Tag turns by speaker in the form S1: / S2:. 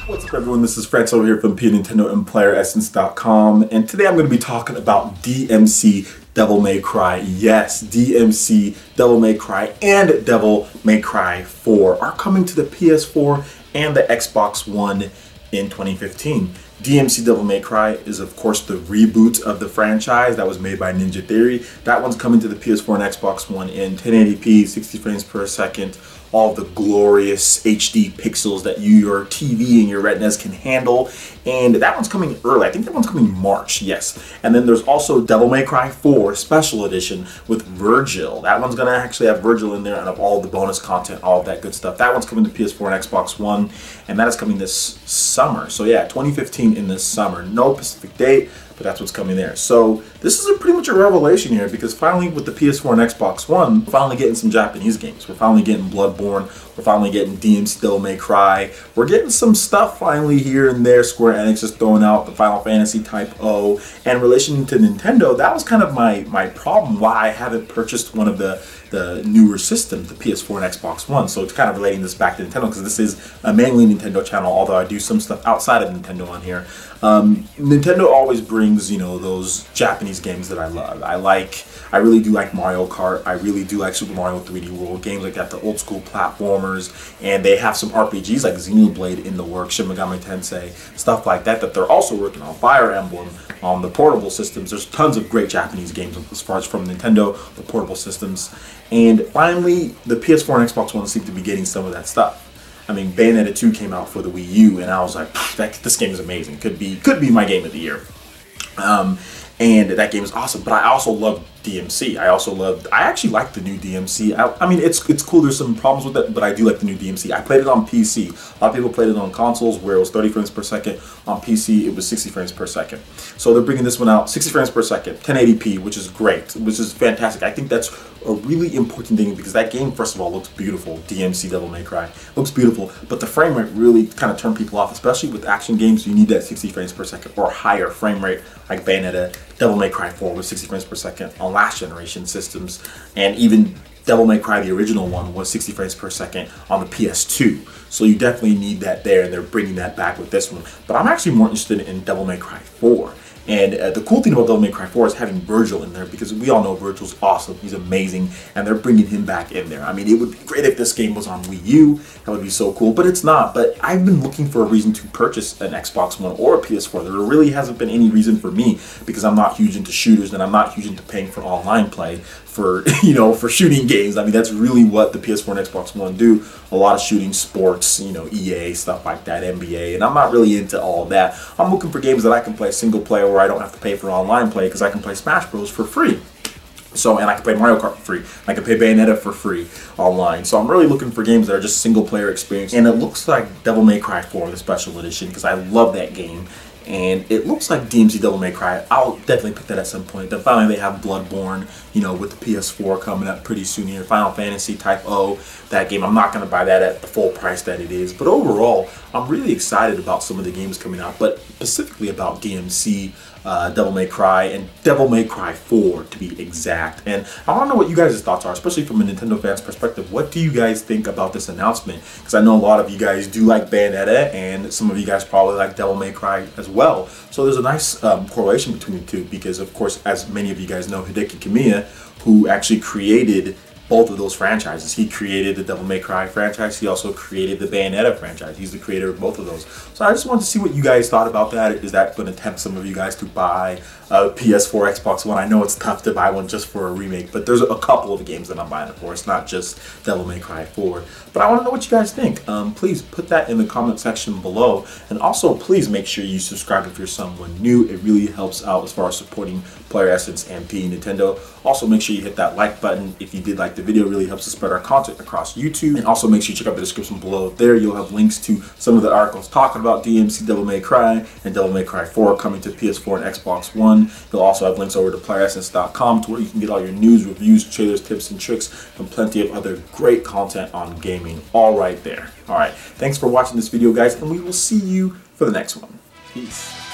S1: What's up everyone, this is Franz over here from Nintendo and PlayerEssence.com, and today I'm going to be talking about DmC Devil May Cry. Yes, DmC Devil May Cry and Devil May Cry 4 are coming to the PS4 and the Xbox One in 2015. DmC Devil May Cry is of course the reboot of the franchise that was made by Ninja Theory. That one's coming to the PS4 and Xbox One in 1080p, 60 frames per second, all the glorious HD pixels that your TV and your retinas can handle. And that one's coming early. I think that one's coming March, yes. And then there's also Devil May Cry 4 Special Edition with Virgil. That one's gonna actually have Virgil in there and have all the bonus content, all of that good stuff. That one's coming to PS4 and Xbox One, and that is coming this summer. So yeah, 2015 in this summer. No specific date, but that's what's coming there. So this is pretty much a revelation here, because finally with the PS4 and Xbox One, we're finally getting some Japanese games. We're finally getting Bloodborne. We're finally getting DmC Devil May Cry. We're getting some stuff finally here and there. Square Enix is throwing out the Final Fantasy Type O. And in relation to Nintendo, that was kind of my problem why I haven't purchased one of the newer systems, the PS4 and Xbox One. So it's kind of relating this back to Nintendo, because this is a mainly Nintendo channel, although I do some stuff outside of Nintendo on here. Nintendo always brings, you know, those Japanese games that I love. I really do like Mario Kart. I really do like Super Mario 3D World, games like that, the old school platformers, and they have some RPGs like Xenoblade in the works, Shin Megami Tensei, stuff like that they're also working on. Fire Emblem on the portable systems. There's tons of great Japanese games as far as from Nintendo, the portable systems. And finally, the PS4 and Xbox One seem to be getting some of that stuff. I mean, Bayonetta 2 came out for the Wii U, and I was like, this game is amazing. Could be my game of the year. And that game is awesome. But I also love DmC. I actually like the new DmC. I mean, it's cool. There's some problems with it, but I do like the new DmC. I played it on PC. A lot of people played it on consoles where it was 30 frames per second. On PC, it was 60 frames per second. So they're bringing this one out 60 frames per second, 1080p, which is great, which is fantastic. I think that's a really important thing, because that game, first of all, looks beautiful. DmC Devil May Cry looks beautiful, but the frame rate really kind of turned people off, especially with action games. You need that 60 frames per second or higher frame rate, like Bayonetta, Devil May Cry 4 with 60 frames per second on last generation systems, and even Devil May Cry, the original one, was 60 frames per second on the PS2. So you definitely need that there, and they're bringing that back with this one. But I'm actually more interested in Devil May Cry 4. And the cool thing about Devil May Cry 4 is having Virgil in there, because we all know Virgil's awesome, he's amazing, and they're bringing him back in there. I mean, it would be great if this game was on Wii U, that would be so cool, but it's not. But I've been looking for a reason to purchase an Xbox One or a PS4. There really hasn't been any reason for me, because I'm not huge into shooters, and I'm not huge into paying for online play for, you know, for shooting games. I mean, that's really what the PS4 and Xbox One do. A lot of shooting, sports, you know, EA, stuff like that, NBA, and I'm not really into all of that. I'm looking for games that I can play single player where I don't have to pay for online play, because I can play Smash Bros for free. So, and I can play Mario Kart for free. I can play Bayonetta for free online. So I'm really looking for games that are just single player experience. And it looks like Devil May Cry 4, the special edition, because I love that game. And it looks like DmC Devil May Cry. I'll definitely pick that at some point. Then finally they have Bloodborne, you know, with the PS4 coming up pretty soon here. Final Fantasy Type O, that game. I'm not going to buy that at the full price that it is. But overall, I'm really excited about some of the games coming out, but specifically about DmC, Devil May Cry, and Devil May Cry 4 to be exact. And I want to know what you guys' thoughts are, especially from a Nintendo fan's perspective. What do you guys think about this announcement? Because I know a lot of you guys do like Bayonetta, and some of you guys probably like Devil May Cry as well. So there's a nice correlation between the two, because of course, as many of you guys know, Hideki Kamiya, who actually created both of those franchises. He created the Devil May Cry franchise. He also created the Bayonetta franchise. He's the creator of both of those. So I just wanted to see what you guys thought about that. Is that going to tempt some of you guys to buy a PS4, Xbox One? I know it's tough to buy one just for a remake, but there's a couple of games that I'm buying it for. It's not just Devil May Cry 4. But I want to know what you guys think. Please put that in the comment section below. And also, please make sure you subscribe if you're someone new. It really helps out as far as supporting Player Essence and Nintendo. Also, make sure you hit that like button if you did like the video. It really helps us spread our content across YouTube. And also make sure you check out the description below. There you'll have links to some of the articles talking about DmC Devil May Cry and Devil May Cry 4 coming to PS4 and Xbox One. You'll also have links over to PlayerEssence.com, to where you can get all your news, reviews, trailers, tips, and tricks, and plenty of other great content on gaming, all right there. All right, thanks for watching this video, guys, and we will see you for the next one. Peace.